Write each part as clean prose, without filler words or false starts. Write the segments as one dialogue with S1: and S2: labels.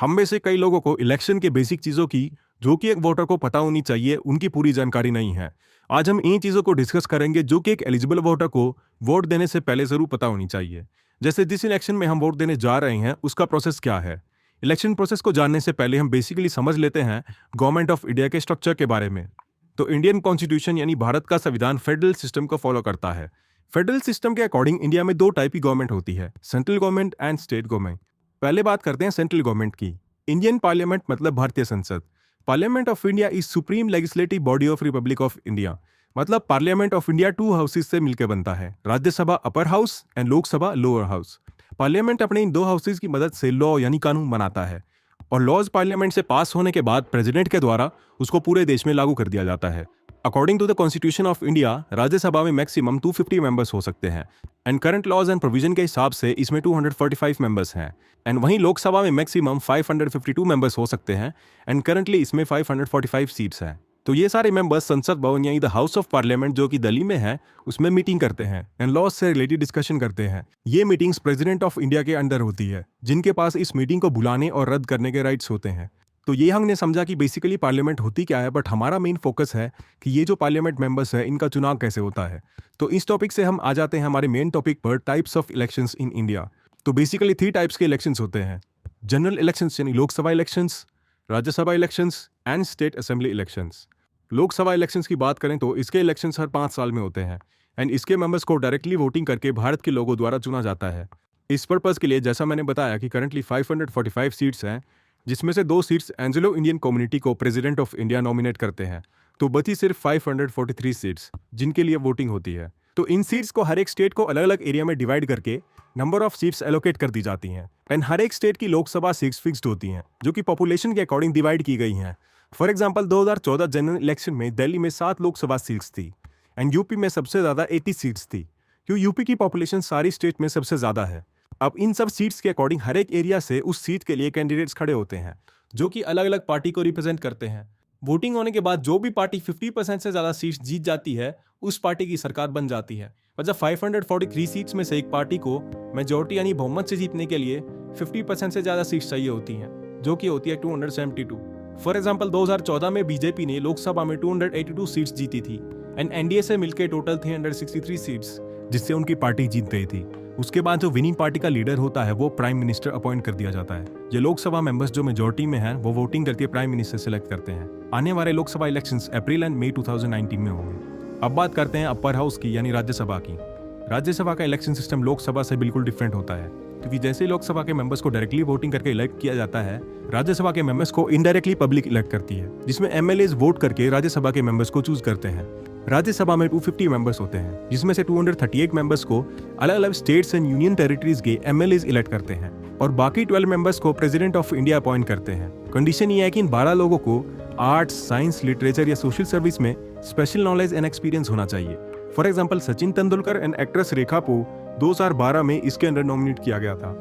S1: हम में से कई लोगों को इलेक्शन के बेसिक चीज़ों की, जो कि एक वोटर को पता होनी चाहिए, उनकी पूरी जानकारी नहीं है। आज हम इन चीज़ों को डिस्कस करेंगे जो कि एक एलिजिबल वोटर को वोट देने से पहले ज़रूर पता होनी चाहिए। जैसे जिस इलेक्शन में हम वोट देने जा रहे हैं उसका प्रोसेस क्या है। इलेक्शन प्रोसेस को जानने से पहले हम बेसिकली समझ लेते हैं गवर्नमेंट ऑफ इंडिया के स्ट्रक्चर के बारे में। तो इंडियन कॉन्स्टिट्यूशन यानी भारत का संविधान फेडरल सिस्टम को फॉलो करता है। फेडरल सिस्टम के अकॉर्डिंग इंडिया में दो टाइप की गवर्नमेंट होती है, central government and state government. पहले बात करते हैं सेंट्रल गवर्नमेंट की। इंडियन पार्लियामेंट मतलब भारतीय संसद। Parliament of India is supreme legislative body of republic of India. मतलब parliament of India two houses से मिलकर बनता है, Rajya Sabha upper house and Lok Sabha lower house. Parliament अपने इन दो हाउसेस की मदद से लॉ यानी कानून बनाता है और लॉज पार्लियामेंट से पास होने के बाद प्रेसिडेंट के द्वारा उसको पूरे देश में लागू कर दिया जाता है। According to the constitution of India Rajya Sabha में मैक्सिमम 250 मेंबर्स हो सकते हैं and current laws and provision के हिसाब से इसमें 245 मेंबर्स हैं। एंड वहीं लोकसभा में मैक्सिमम 552 मेंबर्स हो सकते हैं एंड करंटली इसमें 545 सीट्स हैं। तो ये सारे मेंबर्स संसद भवन यानी द हाउस ऑफ पार्लियामेंट जो कि दिल्ली में है उसमें मीटिंग करते हैं एंड लॉज से रिलेटेड डिस्कशन करते हैं। ये मीटिंग्स प्रेसिडेंट ऑफ इंडिया के अंडर होती है, जिनके पास इस मीटिंग को बुलाने और रद्द करने के राइट्स होते हैं। तो ये हमने समझा कि बेसिकली पार्लियामेंट होती क्या है, बट हमारा मेन फोकस है कि ये जो पार्लियामेंट मेंबर्स है इनका चुनाव कैसे होता है। तो इस टॉपिक से हम आ जाते हैं हमारे मेन टॉपिक पर, types of elections in India. तो बेसिकली 3 टाइप्स के इलेक्शंस होते हैं, जनरल इलेक्शंस यानी Lok Sabha elections, Rajya Sabha elections and state assembly elections. Lok Sabha elections की बात करें तो इसके इलेक्शंस हर 5 साल में होते हैं एंड इसके मेंबर्स को डायरेक्टली वोटिंग करके भारत के लोगों द्वारा चुना जाता है। इस पर्पज़ के लिए जैसा मैंने बताया कि करंटली 545 सीट्स हैं, जिसमें से 2 सीट्स एंग्लो इंडियन कम्युनिटी को प्रेसिडेंट ऑफ इंडिया नॉमिनेट करते हैं। तो बची सिर्फ 543 सीट्स जिनके लिए वोटिंग होती है। तो इन सीट्स को हर एक स्टेट को अलग अलग एरिया में डिवाइड करके नंबर ऑफ सीट्स एलोकेट कर दी जाती हैं एंड हर एक स्टेट की लोकसभा सीट्स फिक्स्ड होती हैं जो कि पॉपुलेशन के अकॉर्डिंग डिवाइड की गई हैं। फॉर एग्जाम्पल 2014 जनरल इलेक्शन में दिल्ली में 7 लोकसभा सीट्स थी एंड यूपी में सबसे ज़्यादा 80 सीट्स थी, क्यों यूपी की पॉपुलेशन सारी स्टेट में सबसे ज़्यादा है। अब इन सब सीट्स के अकॉर्डिंग हर एक एरिया से उस सीट के लिए कैंडिडेट्स खड़े होते हैं जो कि अलग अलग पार्टी को रिप्रेजेंट करते हैं। वोटिंग होने के बाद जो भी पार्टी 50% से ज़्यादा सीट्स जीत जाती है उस पार्टी की सरकार बन जाती है। और जब 543 सीट्स में से एक पार्टी को मेजोरिटी यानी बहुमत से जीतने के लिए 50% से ज़्यादा सीट्स चाहिए होती हैं, जो कि होती है 272। फॉर एग्जाम्पल 2014 में बीजेपी ने लोकसभा में 282 सीट्स जीती थी एंड एनडीए से मिलकर टोटल 363 सीट्स, जिससे उनकी पार्टी जीत गई थी। उसके बाद जो विनिंग पार्टी का लीडर होता है वो प्राइम मिनिस्टर अपॉइंट कर दिया जाता है। ये लोकसभा मेंबर्स जो मेजोरिटी में हैं वो वोटिंग करके प्राइम मिनिस्टर सेलेक्ट करते हैं। आने वाले लोकसभा इलेक्शंस अप्रैल एंड मई 2019 में होंगे। अब बात करते हैं अपर हाउस की यानी राज्यसभा की। राज्यसभा का इलेक्शन सिस्टम लोकसभा से बिल्कुल डिफरेंट होता है, क्योंकि जैसे लोकसभा के मेंबर्स को डायरेक्टली वोटिंग करके इलेक्ट किया जाता है, राज्यसभा के मेंबर्स को इनडायरेक्टली पब्लिक इलेक्ट करती है, जिसमें एमएलएज वोट करके राज्यसभा के मेंबर्स को चूज करते हैं। राज्यसभा में 250 मेंबर्स होते हैं, जिसमें से 238 मेंबर्स को अलग अलग स्टेट्स एंड यूनियन टेरिटरीज के एमएलएज इलेक्ट करते हैं और बाकी 12 मेंबर्स को प्रेसिडेंट ऑफ इंडिया अपॉइंट करते हैं। कंडीशन ये है कि इन 12 लोगों को आर्ट्स, साइंस, लिटरेचर या सोशल सर्विस में स्पेशल नॉलेज एंड एक्सपीरियंस होना चाहिए। For example Sachin Tendulkar and actress Rekha को 2012 में इसके अंडर नॉमिनेट किया गया था।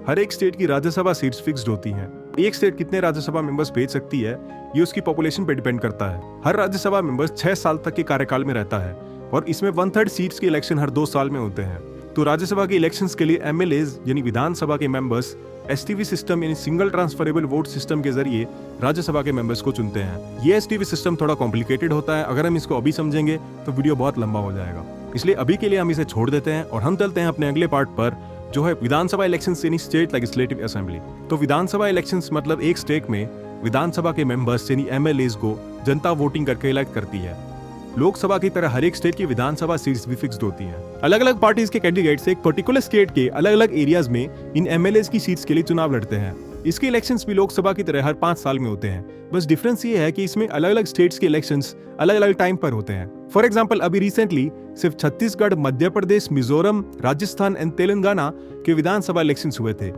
S1: हर एक स्टेट की राज्यसभा सीट्स फिक्स्ड होती हैं। एक स्टेट कितने राज्यसभा मेंबर्स भेज सकती है ये उसकी पॉपुलेशन पे डिपेंड करता है। हर राज्यसभा मेंबर्स 6 साल तक के कार्यकाल में रहता है और इसमें 1/3 सीट्स के इलेक्शन हर 2 साल में होते हैं। तो राज्यसभा के इलेक्शंस के लिए एमएलएज यानी विधानसभा के मेंबर्स एसटीवी सिस्टम यानी सिंगल ट्रांसफरेबल वोट सिस्टम के जरिए राज्यसभा के मेंबर्स को चुनते हैं। ये एसटीवी सिस्टम थोड़ा कॉम्प्लिकेटेड होता है, अगर हम इसको अभी समझेंगे तो वीडियो बहुत लंबा हो जाएगा, इसलिए अभी के लिए हम इसे छोड़ देते हैं और हम चलते हैं अपने अगले पार्ट पर, जो है विधानसभा इलेक्शंस यानी स्टेट लेजिस्लेटिव असेंबली। तो विधानसभा इलेक्शंस मतलब एक स्टेट में विधानसभा के मेंबर्स यानी एमएलएज को जनता वोटिंग करके इलेक्ट करती है। लोकसभा की तरह हर एक स्टेट की विधानसभा सीट्स भी फिक्स्ड होती हैं। अलग अलग पार्टीज के कैंडिडेट्स एक पर्टिकुलर स्टेट के अलग अलग एरियाज में इन एमएलएज की सीट्स के लिए चुनाव लड़ते हैं। इसके इलेक्शंस भी लोकसभा की तरह हर 5 साल में होते हैं, बस डिफरेंस ये है कि इसमें अलग अलग स्टेट्स के इलेक्शंस अलग अलग टाइम पर होते हैं। फॉर एग्जाम्पल अभी रिसेंटली सिर्फ छत्तीसगढ़, मध्य प्रदेश, मिजोरम, राजस्थान एंड तेलंगाना के विधानसभा इलेक्शंस हुए थे।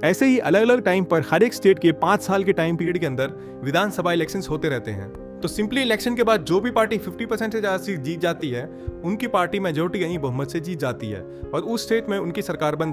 S1: ऐसे ही अलग अलग टाइम पर हर एक स्टेट के 5 साल के टाइम पीरियड के अंदर विधानसभा इलेक्शंस होते रहते हैं। तो सिंपली इलेक्शन के बाद जो भी पार्टी 50% से ज़्यादा सीट जीत जाती है उनकी पार्टी मेजोरिटी यानी बहुमत से जीत जाती है और उस स्टेट में उनकी सरकार बन